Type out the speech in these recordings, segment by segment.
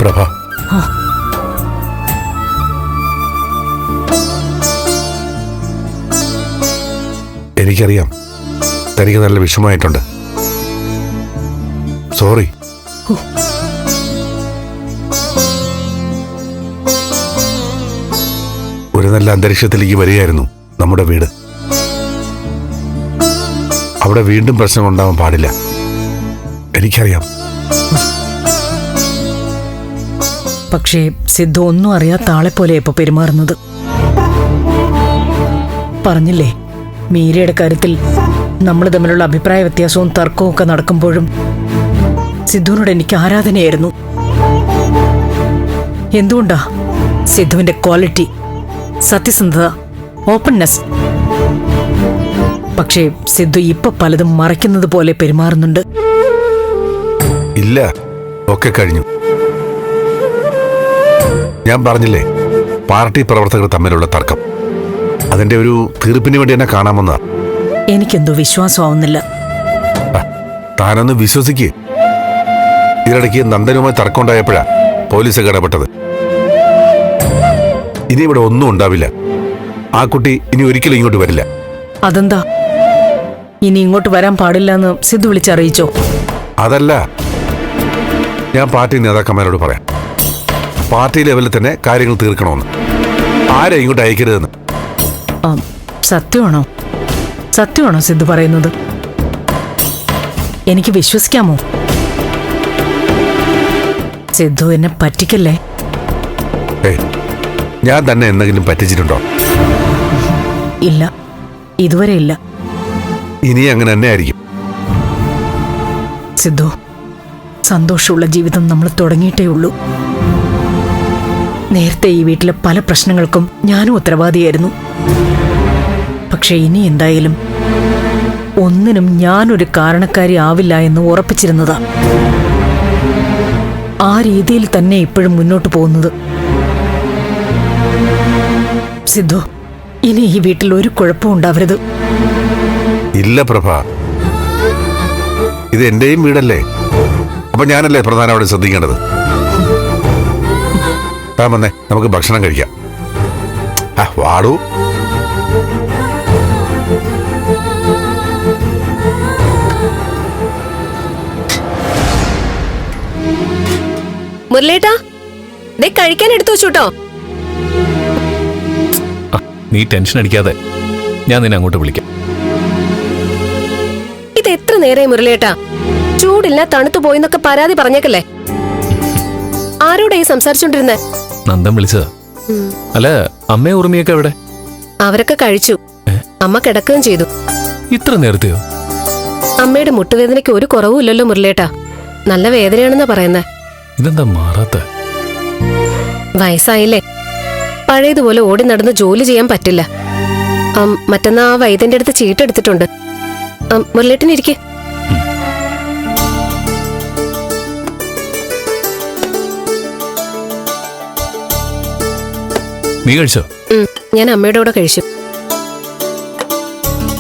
പ്രഭ, എനിക്കറിയാം തനിക്ക് നല്ല വിഷമമായിട്ടുണ്ട്. സോറി. ഒരു നല്ല അന്തരീക്ഷത്തിലേക്ക് വരികയായിരുന്നു നമ്മുടെ വീട്. അവിടെ വീണ്ടും പ്രശ്നം ഉണ്ടാവാൻ പാടില്ല. എനിക്കറിയാം. പക്ഷേ സിദ്ധു ഒന്നും അറിയാത്ത ആളെ പോലെ ഇപ്പൊ പെരുമാറുന്നത്. പറഞ്ഞില്ലേ, മീരയുടെ കാര്യത്തിൽ നമ്മൾ തമ്മിലുള്ള അഭിപ്രായ വ്യത്യാസവും തർക്കവും ഒക്കെ നടക്കുമ്പോഴും സിദ്ധുവിനോട് എനിക്ക് ആരാധനയായിരുന്നു. എന്തുകൊണ്ടാ? സിദ്ധുവിന്റെ ക്വാളിറ്റി, സത്യസന്ധത, ഓപ്പൺനെസ്. പക്ഷേ സിദ്ധു ഇപ്പൊ പലതും മറയ്ക്കുന്നത് പോലെ പെരുമാറുന്നുണ്ട്. ഇല്ല, ഒക്കെ കഴിഞ്ഞു. ഞാൻ പറഞ്ഞില്ലേ, പാർട്ടി പ്രവർത്തകർ തമ്മിലുള്ള തർക്കം. അതിന്റെ ഒരു തീർപ്പിന് വേണ്ടി എന്നെ കാണാമെന്നാ. എനിക്കെന്തോ വിശ്വാസമാവുന്നില്ല. താനൊന്ന് വിശ്വസിക്കേ. ഇതിനിടയ്ക്ക് നന്ദനുമായി തർക്കമുണ്ടായപ്പോഴാ പോലീസ് ഇടപെട്ടത്. ഇനി ഇവിടെ ഒന്നും ഉണ്ടാവില്ല. ആ കുട്ടി ഇനി ഒരിക്കലും ഇങ്ങോട്ട് വരില്ല. അതെന്താ? ഇനി ഇങ്ങോട്ട് വരാൻ പാടില്ല എന്ന് സിദ്ധു വിളിച്ചറിയിച്ചോ? അതല്ല, ഞാൻ പാർട്ടി നേതാക്കന്മാരോട് പറയാം. പാർട്ടി ലെവലിൽ തന്നെ കാര്യങ്ങൾ തീർക്കണമെന്ന്. ആരെ ഇങ്ങോട്ട് അയക്കരുതെന്ന്. സത്യമാണോ? സത്യമാണോ സിദ്ധു പറയുന്നത്? എനിക്ക് വിശ്വസിക്കാമോ? സിദ്ധു എന്നെ പറ്റിക്കല്ലേ? ഞാൻ തന്നെ എന്തെങ്കിലും പറ്റിച്ചിട്ടുണ്ടോ? ഇല്ല, ഇതുവരെ ഇല്ല. ഇനി അങ്ങനെ തന്നെ ആയിരിക്കും. സിദ്ധു, സന്തോഷമുള്ള ജീവിതം നമ്മൾ തുടങ്ങിയിട്ടേ ഉള്ളൂ. നേരത്തെ ഈ വീട്ടിലെ പല പ്രശ്നങ്ങൾക്കും ഞാനും ഉത്തരവാദിയായിരുന്നു. പക്ഷെ ഇനി എന്തായാലും ഒന്നിനും ഞാനൊരു കാരണക്കാരി ആവില്ല എന്ന് ഉറപ്പിച്ചിരുന്നതാ. ആ രീതിയിൽ തന്നെ ഇപ്പോഴും മുന്നോട്ട് പോകുന്നത്. സിദ്ധു, ഇനി ഈ വീട്ടിൽ ഒരു കുഴപ്പവും ഉണ്ടാവരുത്. ഇല്ല പ്രഭ, ഇത് എന്റെയും വീടല്ലേ. അപ്പൊ ഞാനല്ലേ പ്രധാനമായിട്ട് ശ്രദ്ധിക്കേണ്ടത്. വന്നേ, നമുക്ക് ഭക്ഷണം കഴിക്കാം. വാടൂ. മുരളേട്ടാ, കഴിക്കാൻ എടുത്തു വെച്ചോട്ടോ. നീ ടെൻഷൻ അടിക്കാതെ, ഞാൻ നിന്നെ അങ്ങോട്ട് വിളിക്കാം. ഇത് എത്ര നേരമായി മുരളേട്ടാ? ചൂടില്ല, തണുത്തു പോയിന്നൊക്കെ പരാതി പറഞ്ഞേക്കല്ലേ. ആരോടായി സംസാരിച്ചോണ്ടിരുന്നേ? നന്ദൻ വിളിച്ചതാ. അല്ല, അമ്മയെ ഉറുമിയൊക്കെ എവിടെ? അവരൊക്കെ കഴിച്ചു. അമ്മ കിടക്കുകയും ചെയ്തു. ഇത്ര നേരത്തെയോ? അമ്മയുടെ മുട്ടുവേദനയ്ക്ക് ഒരു കുറവുമില്ലല്ലോ മുരളേട്ടാ. നല്ല വേദനയാണെന്നാ പറയുന്നേ. ഇതെന്താ മാറാത്ത? വയസ്സായില്ലേ, പഴയതുപോലെ ഓടി നടന്ന് ജോലി ചെയ്യാൻ പറ്റില്ല. മറ്റന്നാ ആ വൈദ്യന്റെ അടുത്ത് ചീട്ടെടുത്തിട്ടുണ്ട്. മുരളേട്ടനിരിക്കെ. നീ കഴിച്ചോ? ഞാൻ അമ്മയുടെ കൂടെ കഴിച്ചു.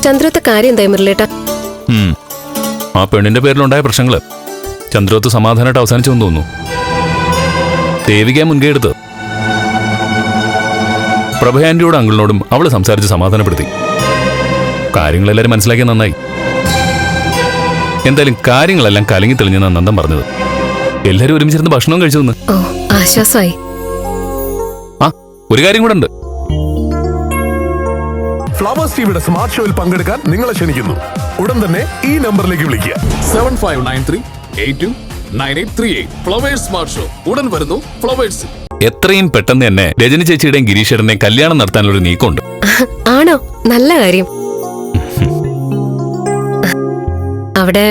ചന്ദ്രത്തെ കാര്യം എന്തായി മുരളേട്ടാ? ആ പെണ്ണിന്റെ പേരിലുണ്ടായ പ്രശ്നങ്ങള് ചന്ദ്രത്ത് സമാധാനമായിട്ട് അവസാനിച്ചു എന്ന് തോന്നുന്നു. ദേവിക മുൻകൈ എടുത്ത് പ്രഭ ആന്റിയോടും അങ്കിളിനോടും അവള് സംസാരിച്ച് സമാധാനപ്പെടുത്തി. കാര്യങ്ങളെല്ലാരും മനസ്സിലാക്കിയ നന്നായി. എന്തായാലും കാര്യങ്ങളെല്ലാം കലങ്ങി തെളിഞ്ഞെന്നാണ് നന്ദൻ പറഞ്ഞത്. എല്ലാരും ഒരുമിച്ചിരുന്ന് ഭക്ഷണവും കഴിച്ചു നിന്ന്. ആശ്വാസമായി. ഒരു കാര്യം കൂടെ ഉണ്ട്. ഫ്ലവേഴ്സ് ടിവിയുടെ സ്മാർട്ട് ഷോയിൽ പങ്കെടുക്കാൻ നിങ്ങളെ ക്ഷണിക്കുന്നു. ഉടൻ തന്നെ ഈ നമ്പറിലേക്ക് വിളിക്കുക. 7593829838. ഫ്ലവേഴ്സ് സ്മാർട്ട് ഷോ ഉടൻ വരുന്നു ഫ്ലവേഴ്സ്. എത്രയും പെട്ടെന്ന് തന്നെ രജനി ചേച്ചിയുടെയും ഗിരീഷേട്ടന്റെയും കല്യാണം നടത്താനുള്ള നീക്കമുണ്ട്. ആണോ? നല്ല കാര്യം. അവിടെ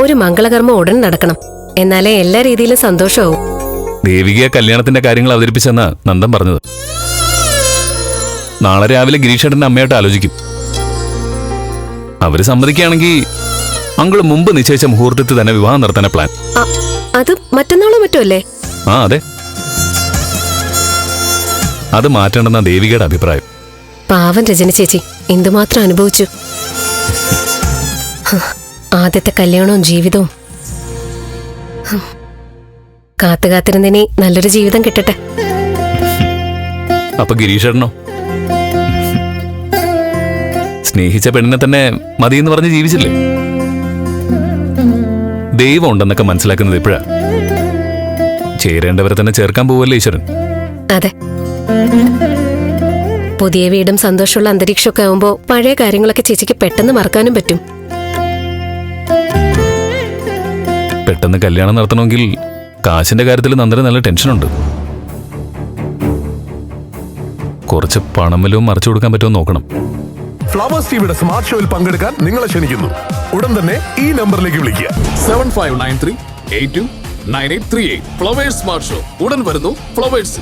ഒരു മംഗളകർമ്മം ഉടൻ നടക്കണം. എന്നാലേ എല്ലാ രീതിയിലും സന്തോഷമാവും. ദേവിക കല്യാണത്തിന്റെ കാര്യങ്ങൾ അവതരിപ്പിച്ചെന്നാ നന്ദൻ പറഞ്ഞത്. നാളെ രാവിലെ ഗിരീഷേട്ടന്റെ അമ്മയായിട്ട് ആലോചിക്കും. അവര് സമ്മതിക്കുകയാണെങ്കിൽ അങ്കിള് മുമ്പ് നിശ്ചയിച്ച മുഹൂർത്തത്തിൽ തന്നെ വിവാഹം നടത്താൻ പ്ലാൻ. അത് മറ്റന്നാളോ മറ്റോ അല്ലേ? അതെ. അത് മാറ്റണമെന്ന ദേവികയുടെ അഭിപ്രായം. പാവം രജനി ചേച്ചി എന്തുമാത്രം അനുഭവിച്ചു. ആദ്യത്തെ കല്യാണവും ജീവിതവും. കാത്തുകാത്തിരുന്നിനി നല്ലൊരു ജീവിതം കിട്ടട്ടെ. അപ്പൊ ഗിരീഷേട്ടനോ? സ്നേഹിച്ച പെണ്ണിനെ തന്നെ മതിയെന്ന് പറഞ്ഞ് ജീവിച്ചില്ലേ? ദൈവം ഉണ്ടെന്നൊക്കെ മനസ്സിലാക്കുന്നത് ഇപ്പോഴാ. ചേരേണ്ടവരെ തന്നെ ചേർക്കാൻ പോവല്ലേ ഈശ്വരൻ. അതെ, പുതിയ വീടും സന്തോഷമുള്ള അന്തരീക്ഷമൊക്കെ ആവുമ്പോ പഴയ കാര്യങ്ങളൊക്കെ ചേച്ചിക്ക് പെട്ടെന്ന് മറക്കാനും പറ്റും. പെട്ടെന്ന് കല്യാണം നടത്തണമെങ്കിൽ കാശിന്റെ കാര്യത്തിൽ നന്ദന് നല്ല ടെൻഷനുണ്ട്. കുറച്ച് പണം വല്ലതും മറച്ചു കൊടുക്കാൻ പറ്റുമോ നോക്കണം. ഫ്ലവേഴ്സ് ടിവിയുടെ സ്മാർട്ട് ഷോയിൽ പങ്കെടുക്കാൻ നിങ്ങളെ ക്ഷണിക്കുന്നു. ഉടൻ തന്നെ ഈ നമ്പറിലേക്ക് വിളിക്കുക. 7593829838. ഫ്ലവേഴ്സ് സ്മാർട്ട് ഷോ ഉടൻ വരുന്നു ഫ്ലവേഴ്സ്.